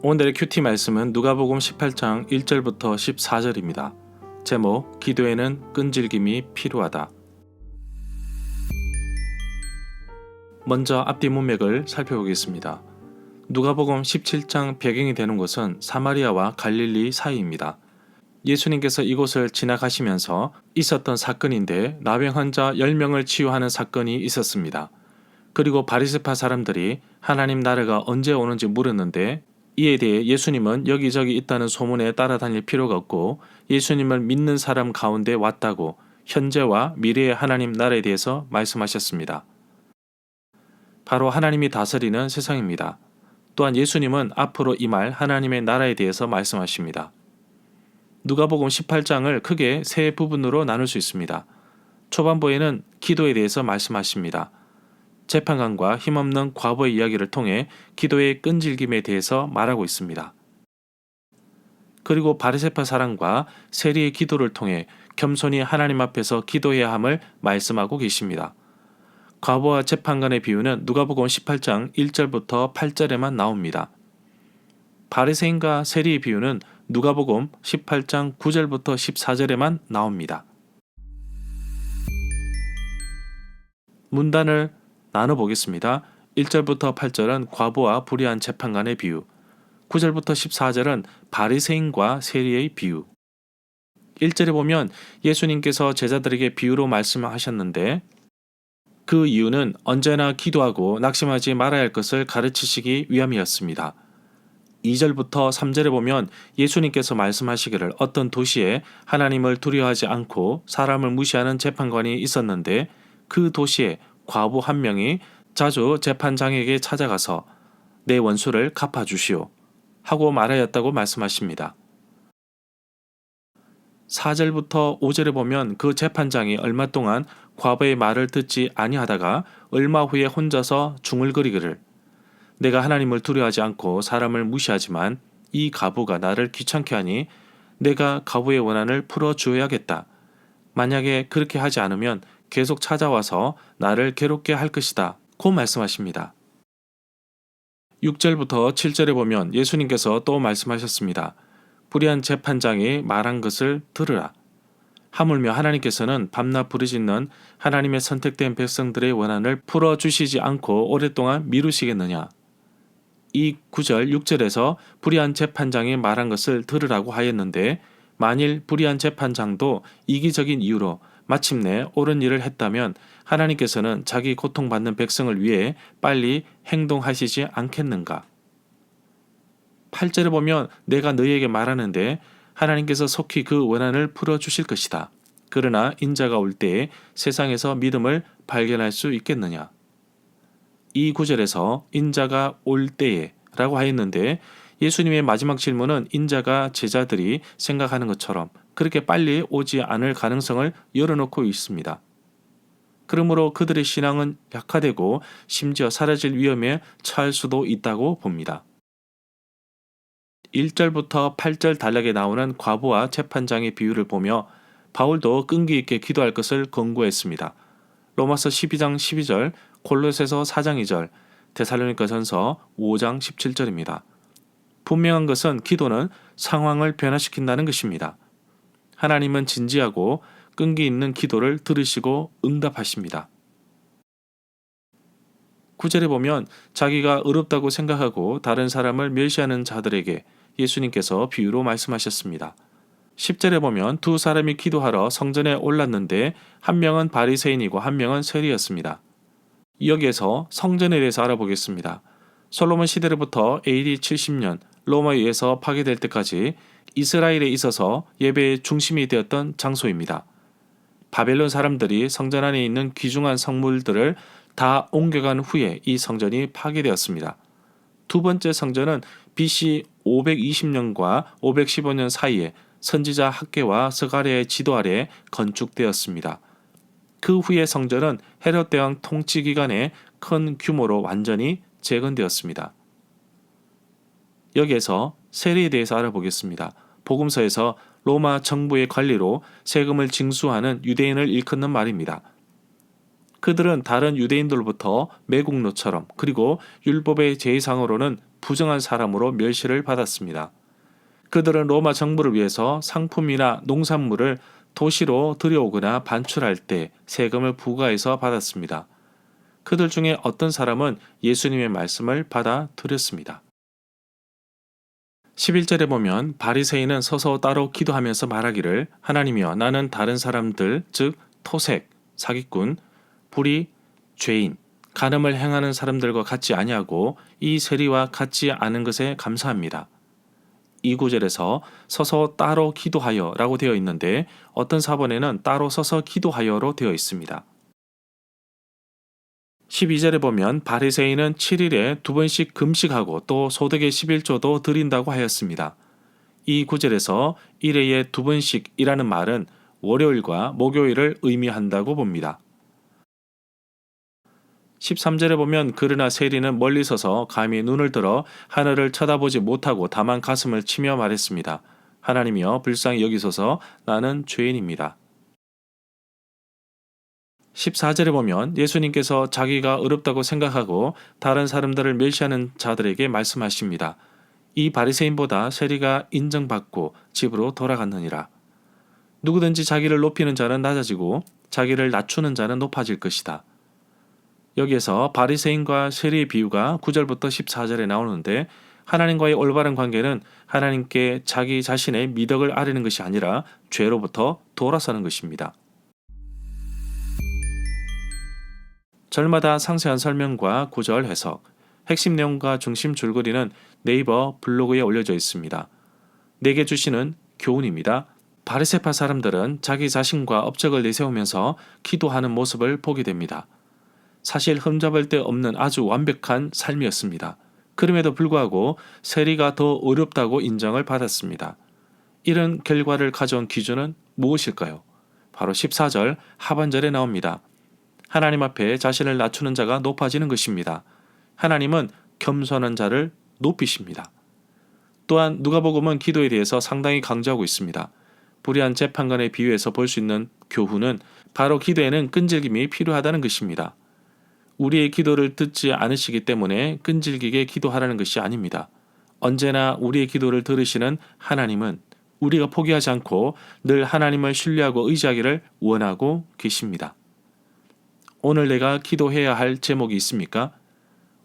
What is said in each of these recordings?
오늘의 큐티 말씀은 누가복음 18장 1절부터 14절입니다. 제목, 기도에는 끈질김이 필요하다. 먼저 앞뒤 문맥을 살펴보겠습니다. 누가복음 17장 배경이 되는 곳은 사마리아와 갈릴리 사이입니다. 예수님께서 이곳을 지나가시면서 있었던 사건인데 나병 환자 10명을 치유하는 사건이 있었습니다. 그리고 바리새파 사람들이 하나님 나라가 언제 오는지 물었는데 이에 대해 예수님은 여기저기 있다는 소문에 따라다닐 필요가 없고 예수님을 믿는 사람 가운데 왔다고 현재와 미래의 하나님 나라에 대해서 말씀하셨습니다. 바로 하나님이 다스리는 세상입니다. 또한 예수님은 앞으로 임할 하나님의 나라에 대해서 말씀하십니다. 누가복음 18장을 크게 세 부분으로 나눌 수 있습니다. 초반부에는 기도에 대해서 말씀하십니다. 재판관과 힘없는 과부의 이야기를 통해 기도의 끈질김에 대해서 말하고 있습니다. 그리고 바리새파 사람과 세리의 기도를 통해 겸손히 하나님 앞에서 기도해야 함을 말씀하고 계십니다. 과부와 재판관의 비유는 누가복음 18장 1절부터 8절에만 나옵니다. 바리새인과 세리의 비유는 누가복음 18장 9절부터 14절에만 나옵니다. 문단을 나눠보겠습니다. 1절부터 8절은 과부와 불의한 재판관의 비유, 9절부터 14절은 바리새인과 세리의 비유. 1절에 보면 예수님께서 제자들에게 비유로 말씀하셨는데 그 이유는 언제나 기도하고 낙심하지 말아야 할 것을 가르치시기 위함이었습니다. 2절부터 3절에 보면 예수님께서 말씀하시기를 어떤 도시에 하나님을 두려워하지 않고 사람을 무시하는 재판관이 있었는데 그 도시에 과부 한 명이 자주 재판장에게 찾아가서 내 원수를 갚아주시오 하고 말하였다고 말씀하십니다. 4절부터 5절에 보면 그 재판장이 얼마 동안 과부의 말을 듣지 아니하다가 얼마 후에 혼자서 중얼거리기를 내가 하나님을 두려워하지 않고 사람을 무시하지만 이 과부가 나를 귀찮게 하니 내가 과부의 원한을 풀어주어야겠다. 만약에 그렇게 하지 않으면 계속 찾아와서 나를 괴롭게 할 것이다. 고 말씀하십니다. 6절부터 7절에 보면 예수님께서 또 말씀하셨습니다. 불의한 재판장이 말한 것을 들으라. 하물며 하나님께서는 밤낮 부르짖는 하나님의 선택된 백성들의 원한을 풀어주시지 않고 오랫동안 미루시겠느냐. 이 9절, 6절에서 불의한 재판장이 말한 것을 들으라고 하였는데 만일 불의한 재판장도 이기적인 이유로 마침내 옳은 일을 했다면 하나님께서는 자기 고통받는 백성을 위해 빨리 행동하시지 않겠는가? 8절에 보면 내가 너희에게 말하는데 하나님께서 속히 그 원한을 풀어주실 것이다. 그러나 인자가 올 때에 세상에서 믿음을 발견할 수 있겠느냐? 이 9절에서 인자가 올 때에 라고 하였는데 예수님의 마지막 질문은 인자가 제자들이 생각하는 것처럼 그렇게 빨리 오지 않을 가능성을 열어놓고 있습니다. 그러므로 그들의 신앙은 약화되고 심지어 사라질 위험에 처할 수도 있다고 봅니다. 1절부터 8절 단락에 나오는 과부와 재판장의 비유를 보며 바울도 끈기 있게 기도할 것을 권고했습니다. 로마서 12장 12절, 골로새서 4장 2절, 데살로니가전서 5장 17절입니다. 분명한 것은 기도는 상황을 변화시킨다는 것입니다. 하나님은 진지하고 끈기 있는 기도를 들으시고 응답하십니다. 9절에 보면 자기가 의롭다고 생각하고 다른 사람을 멸시하는 자들에게 예수님께서 비유로 말씀하셨습니다. 10절에 보면 두 사람이 기도하러 성전에 올랐는데 한 명은 바리새인이고 한 명은 세리였습니다. 여기에서 성전에 대해서 알아보겠습니다. 솔로몬 시대로부터 AD 70년 로마에 의해서 파괴될 때까지 이스라엘에 있어서 예배의 중심이 되었던 장소입니다. 바벨론 사람들이 성전 안에 있는 귀중한 성물들을 다 옮겨간 후에 이 성전이 파괴되었습니다. 두 번째 성전은 BC 520년과 515년 사이에 선지자 학개와 스가랴의 지도 아래 건축되었습니다. 그 후에 성전은 헤롯 대왕 통치 기간에 큰 규모로 완전히 재건되었습니다. 여기에서 세리에 대해서 알아보겠습니다. 복음서에서 로마 정부의 관리로 세금을 징수하는 유대인을 일컫는 말입니다. 그들은 다른 유대인들로부터 매국노처럼 그리고 율법의 제의상으로는 부정한 사람으로 멸시를 받았습니다. 그들은 로마 정부를 위해서 상품이나 농산물을 도시로 들여오거나 반출할 때 세금을 부과해서 받았습니다. 그들 중에 어떤 사람은 예수님의 말씀을 받아들였습니다. 11절에 보면 바리새인은 서서 따로 기도하면서 말하기를 하나님이여 나는 다른 사람들 즉 토색, 사기꾼, 불의, 죄인, 간음을 행하는 사람들과 같지 아니하고 이 세리와 같지 않은 것에 감사합니다. 이 구절에서 서서 따로 기도하여 라고 되어 있는데 어떤 사본에는 따로 서서 기도하여로 되어 있습니다. 12절에 보면 바리새인은 7일에 2번씩 금식하고 또 소득의 11조도 드린다고 하였습니다. 이 구절에서 1회에 2번씩이라는 말은 월요일과 목요일을 의미한다고 봅니다. 13절에 보면 그러나 세리는 멀리 서서 감히 눈을 들어 하늘을 쳐다보지 못하고 다만 가슴을 치며 말했습니다. 하나님이여 불쌍히 여기소서 나는 죄인입니다. 14절에 보면 예수님께서 자기가 어렵다고 생각하고 다른 사람들을 멸시하는 자들에게 말씀하십니다. 이 바리새인보다 세리가 인정받고 집으로 돌아갔느니라. 누구든지 자기를 높이는 자는 낮아지고 자기를 낮추는 자는 높아질 것이다. 여기에서 바리새인과 세리의 비유가 9절부터 14절에 나오는데 하나님과의 올바른 관계는 하나님께 자기 자신의 미덕을 아뢰는 것이 아니라 죄로부터 돌아서는 것입니다. 절마다 상세한 설명과 구절 해석, 핵심 내용과 중심 줄거리는 네이버 블로그에 올려져 있습니다. 내게 주시는 교훈입니다. 바리새파 사람들은 자기 자신과 업적을 내세우면서 기도하는 모습을 보게 됩니다. 사실 흠잡을 데 없는 아주 완벽한 삶이었습니다. 그럼에도 불구하고 세리가 더 어렵다고 인정을 받았습니다. 이런 결과를 가져온 기준은 무엇일까요? 바로 14절 하반절에 나옵니다. 하나님 앞에 자신을 낮추는 자가 높아지는 것입니다. 하나님은 겸손한 자를 높이십니다. 또한 누가복음은 기도에 대해서 상당히 강조하고 있습니다. 불의한 재판관에 비유해서 볼 수 있는 교훈은 바로 기도에는 끈질김이 필요하다는 것입니다. 우리의 기도를 듣지 않으시기 때문에 끈질기게 기도하라는 것이 아닙니다. 언제나 우리의 기도를 들으시는 하나님은 우리가 포기하지 않고 늘 하나님을 신뢰하고 의지하기를 원하고 계십니다. 오늘 내가 기도해야 할 제목이 있습니까?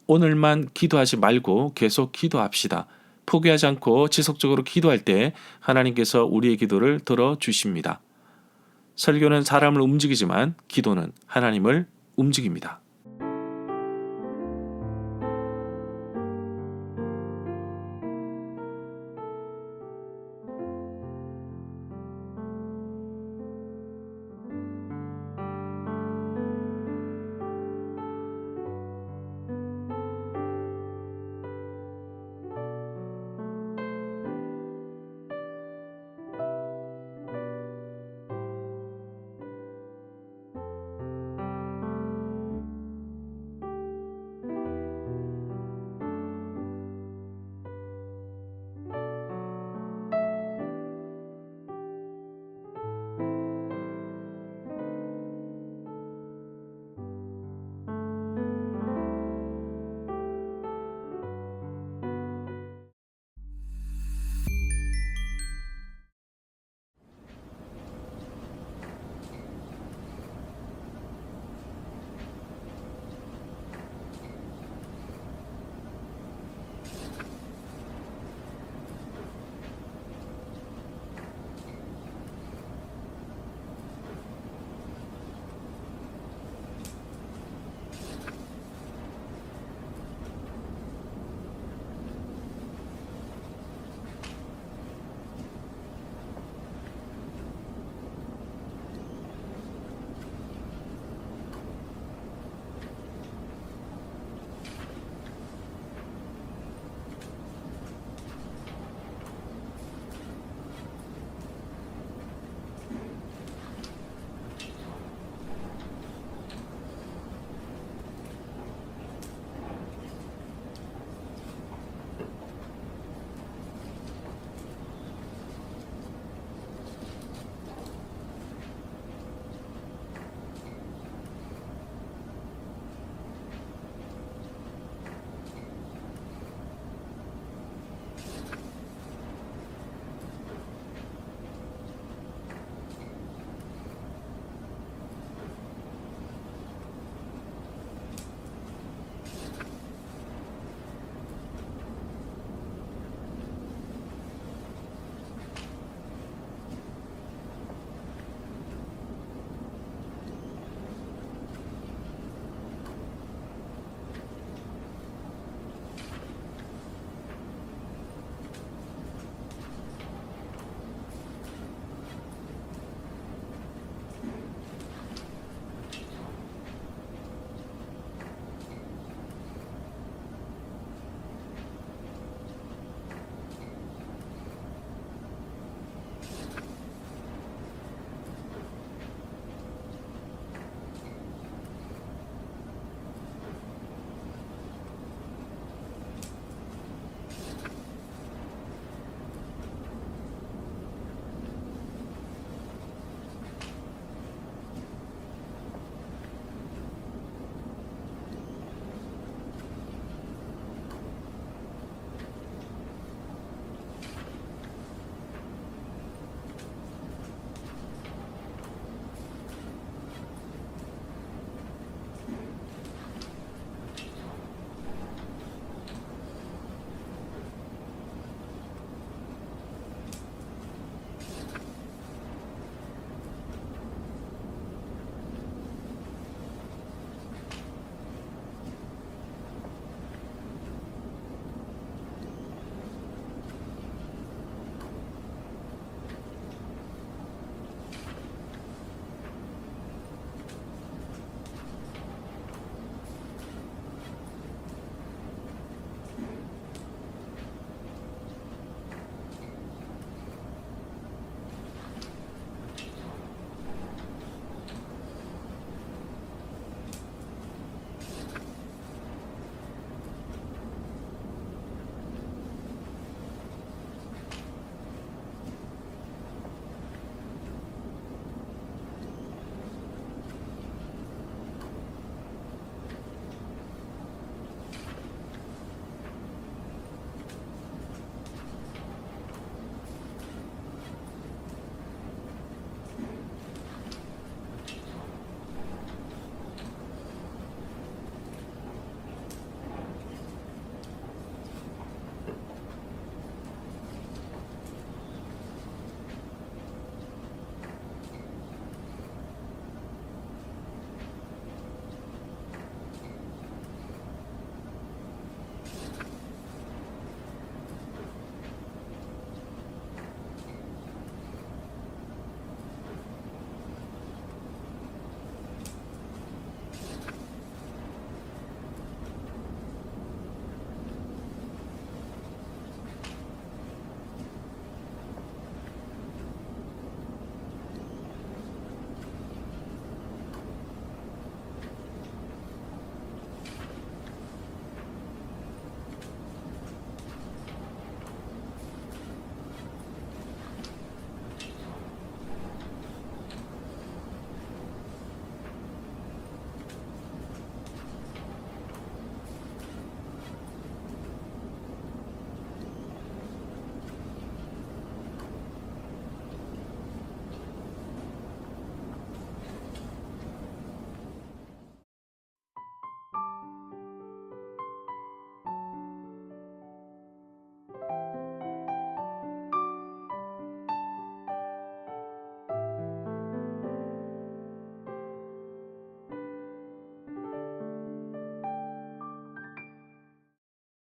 오늘만 기도하지 말고 계속 기도합시다. 포기하지 않고 지속적으로 기도할 때 하나님께서 우리의 기도를 들어주십니다. 설교는 사람을 움직이지만 기도는 하나님을 움직입니다.